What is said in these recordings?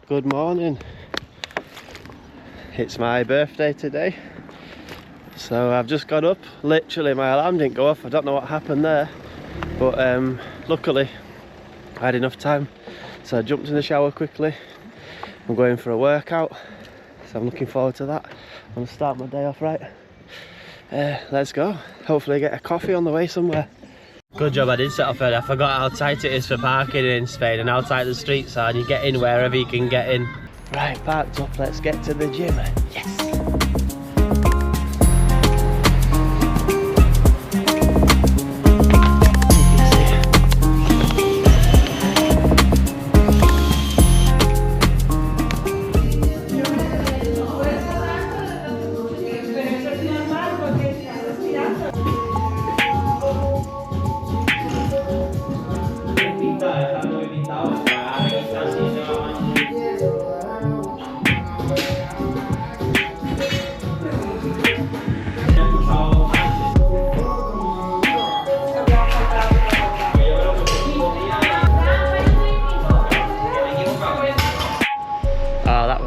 Good morning. It's my birthday today, so I've just got up. Literally my alarm didn't go off. I don't know what happened there, but luckily I had enough time, so I jumped in the shower quickly. I'm going for a workout, so I'm looking forward to that. I'm going to start my day off right. Let's go. Hopefully get a coffee on the way somewhere. Good job I did set off early. I forgot how tight it is for parking in Spain and how tight the streets are, and you get in wherever you can get in. Right, parked up, let's get to the gym. Yes!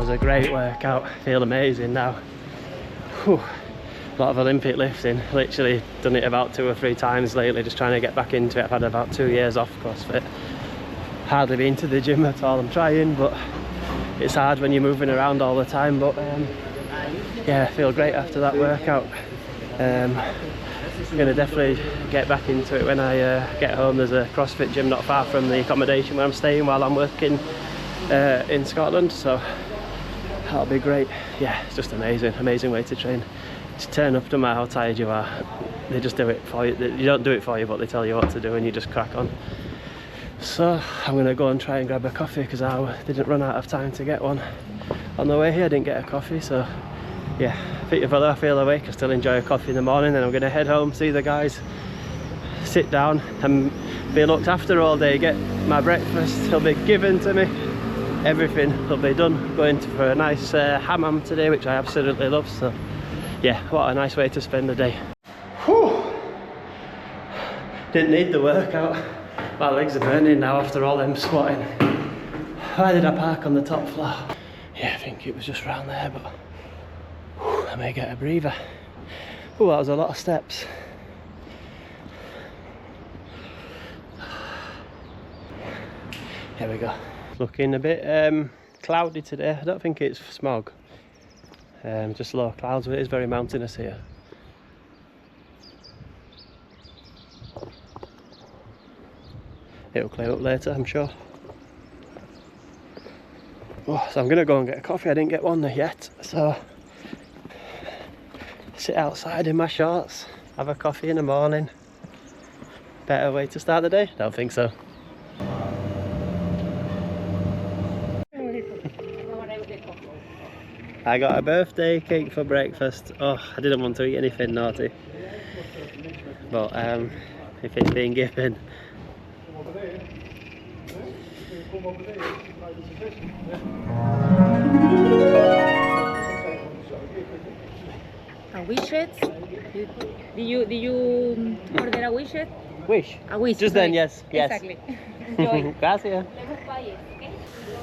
A great workout, feel amazing now. Whew. A lot of Olympic lifting, literally done it about 2 or 3 times lately, just trying to get back into it. I've had about 2 years off CrossFit, hardly been to the gym at all. I'm trying, but it's hard when you're moving around all the time. But yeah, I feel great after that workout. I'm gonna definitely get back into it when I get home. There's a CrossFit gym not far from the accommodation where I'm staying while I'm working in Scotland, so that'll be great. Yeah, it's just amazing way to train. Just turn up, no matter how tired you are. They just do it for you. You don't do it for you, but they tell you what to do and you just crack on. So I'm gonna go and try and grab a coffee because I didn't run out of time to get one. On the way here I didn't get a coffee, so yeah, although I feel awake, I still enjoy a coffee in the morning. Then I'm gonna head home, see the guys, sit down and be looked after all day, get my breakfast, it'll be given to me. Everything will be done. Going for a nice hammam today, which I absolutely love. So yeah, what a nice way to spend the day. Whew. Didn't need the workout. My legs are burning now after all them squatting. Why did I park on the top floor? Yeah, I think it was just round there, but whew, I may get a breather. Oh, that was a lot of steps. Here we go. Looking a bit cloudy today. I don't think it's smog, just low clouds, but it is very mountainous here. It'll clear up later, I'm sure. Oh, so I'm gonna go and get a coffee. I didn't get one yet, so sit outside in my shorts, have a coffee in the morning. Better way to start the day? Don't think so. I got a birthday cake for breakfast. Oh, I didn't want to eat anything naughty, but if it's being given. A wishes? Did you order a wishes? Wish? A wish. Just sorry. then, yes. Exactly. Enjoy. Gracias.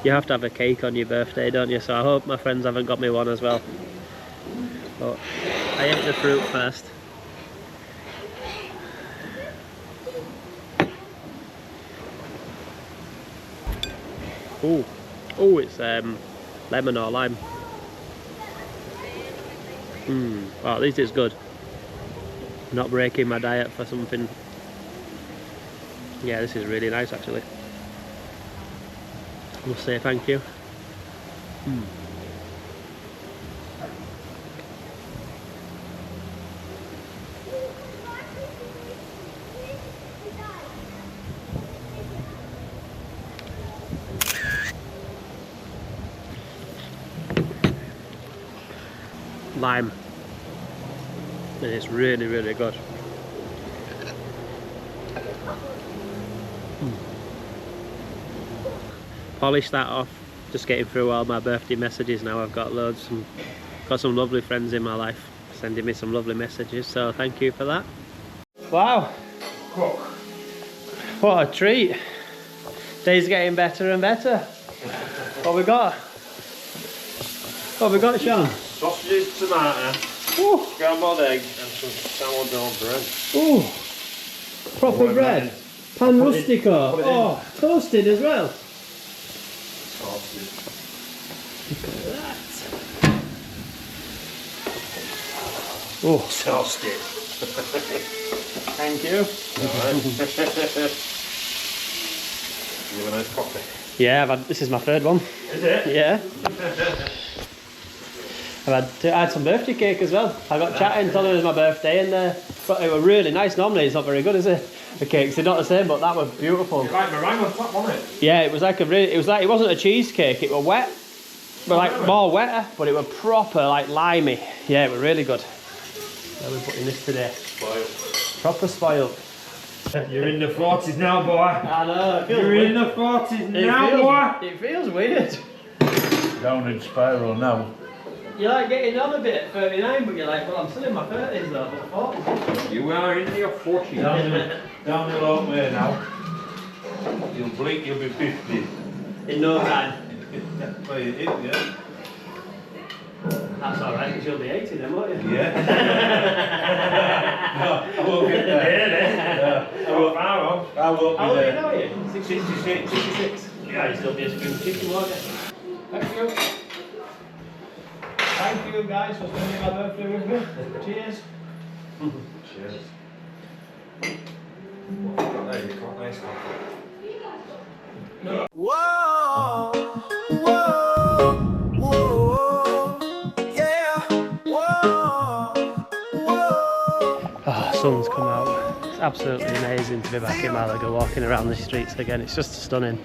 You have to have a cake on your birthday, don't you? So I hope my friends haven't got me one as well. But I ate the fruit first. Oh, it's lemon or lime. Well, at least it's good. Not breaking my diet for something. Yeah, this is really nice actually. I must say thank you. Lime, and it's really good. Polish that off, just getting through all my birthday messages now. I've got loads, got some lovely friends in my life sending me some lovely messages, so thank you for that. Wow, what a treat. Day's getting better and better. What we got? What have we got, Sean? Sausages, tomato, scrambled egg, and some sourdough bread. Ooh, proper bread. Pan rustico. Oh, toasted as well. Toasted. Look at that. Oh, Toasted. Thank you. You have a nice coffee? Yeah, this is my third one. Is it? Yeah. I had some birthday cake as well. I got chatting, told her it was my birthday, and but it was really nice. Normally it's not very good, is it? The cakes, they're not the same, but that was beautiful. You like meringue on top, wasn't it? Yeah, it was like it wasn't a cheesecake, it was wet. But like more wetter, but it was proper like limey. Yeah, it was really good. Where are we putting this today? Spoiled. Proper spoiled. You're in the 40s now, boy. I know, it feels You're weird. in the 40s now, boy. It feels weird. Downward spiral now. You're like getting on a bit at 39, but you're like, well, I'm still in my 30s though, but 40s. You are in your 40s. Down the long way now. You'll blink, you'll be 50. In no time. Well, you did, yeah. That's alright, because you'll be 80 then, won't you? Yeah. No, I won't get there. I won't be How old are you there. now, are you? 66. 66. Yeah, you still be a spring chicken, won't you? Thank you. Thank you guys for spending my birthday with me. Cheers. Cheers. Nice coffee. Whoa, whoa, whoa, yeah, whoa, whoa. Oh, sun's come out. It's absolutely amazing to be back in Malaga, walking around the streets again. It's just stunning.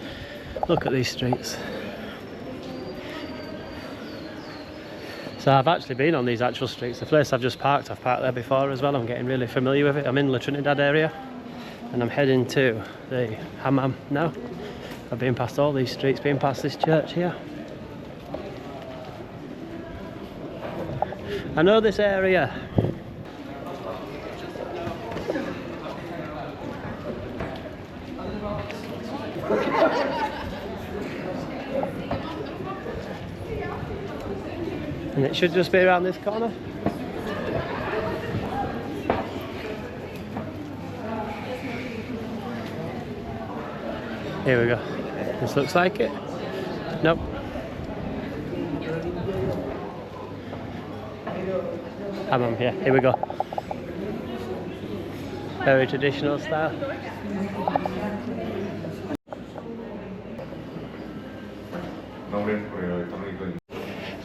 Look at these streets. So I've actually been on these actual streets. The place I've just parked, I've parked there before as well. I'm getting really familiar with it. I'm in La Trinidad area and I'm heading to the Hammam now. I've been past all these streets, been past this church here. I know this area. And it should just be around this corner. Here we go. This looks like it. Nope. Hammam, yeah, here we go. Very traditional style.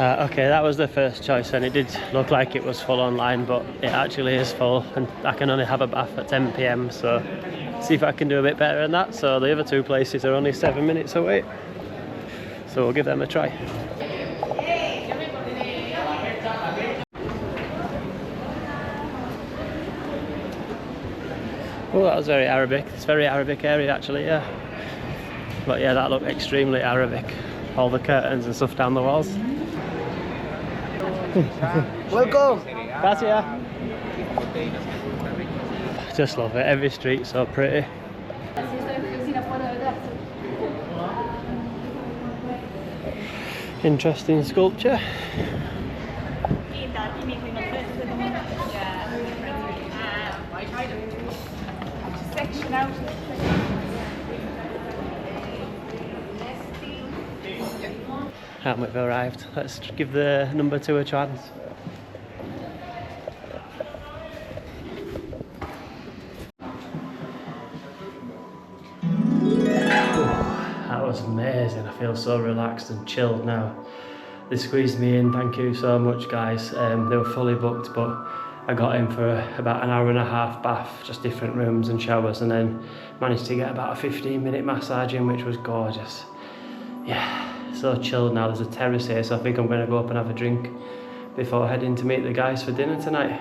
Okay, that was the first choice and it did look like it was full online, but it actually is full and I can only have a bath at 10 PM, so see if I can do a bit better than that. So the other two places are only 7 minutes away, so we'll give them a try. Oh, that was very Arabic. It's a very Arabic area actually, yeah. But yeah, that looked extremely Arabic. All the curtains and stuff down the walls. Welcome! Gracias! Just love it, every street's so pretty. Interesting sculpture. And we've arrived. Let's give the number 2 a chance. That was amazing. I feel so relaxed and chilled now. They squeezed me in, thank you so much guys. They were fully booked, but I got in for about an hour and a half bath, just different rooms and showers, and then managed to get about a 15-minute massage in, which was gorgeous. Yeah. So chilled now. There's a terrace here, so I think I'm going to go up and have a drink before heading to meet the guys for dinner tonight.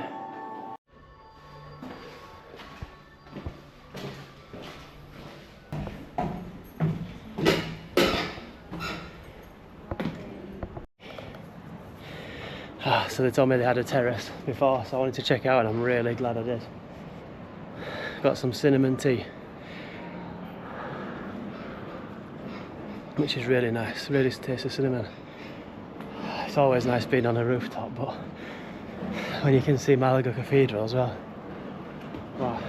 So they told me they had a terrace before, so I wanted to check out and I'm really glad I did. Got some cinnamon tea, which is really nice. Really tastes of cinnamon. it's always nice being on a rooftop, but when you can see Málaga Cathedral as well, wow.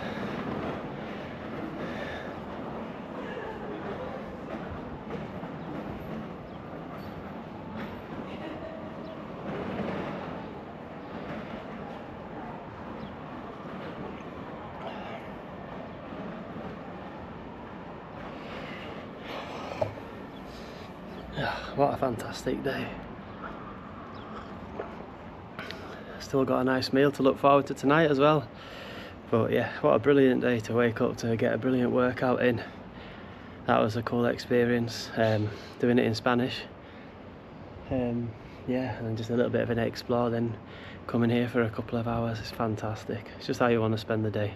What a fantastic day. Still got a nice meal to look forward to tonight as well. But yeah, what a brilliant day to wake up to, get a brilliant workout in. That was a cool experience, doing it in Spanish. Yeah, and just a little bit of an explore, then coming here for a couple of hours. It's fantastic. It's just how you want to spend the day,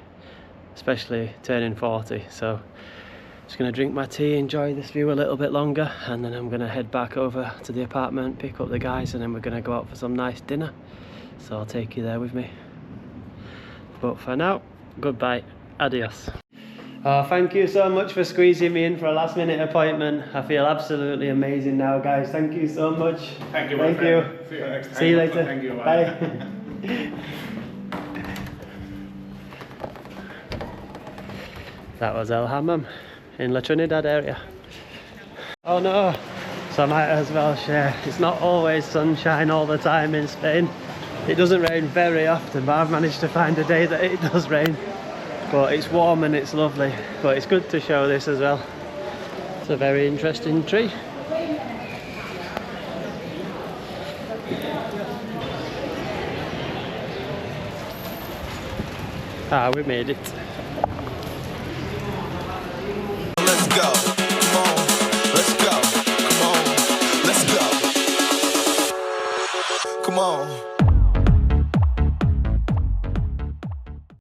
especially turning 40. So just going to drink my tea, enjoy this view a little bit longer, and then I'm going to head back over to the apartment, pick up the guys, and then we're going to go out for some nice dinner. So I'll take you there with me. But for now, goodbye, adios. Oh, thank you so much for squeezing me in for a last minute appointment. I feel absolutely amazing now, guys. Thank you so much. Thank you. Thank you. See you later. Thank you. Bye. That was El Hammam in La Trinidad area. Oh no, so I might as well share. It's not always sunshine all the time in Spain. It doesn't rain very often, but I've managed to find a day that it does rain. But it's warm and it's lovely. But it's good to show this as well. It's a very interesting tree. Ah, we made it. Let's go. Come on. Let's go. Come on. Let's go. Come on.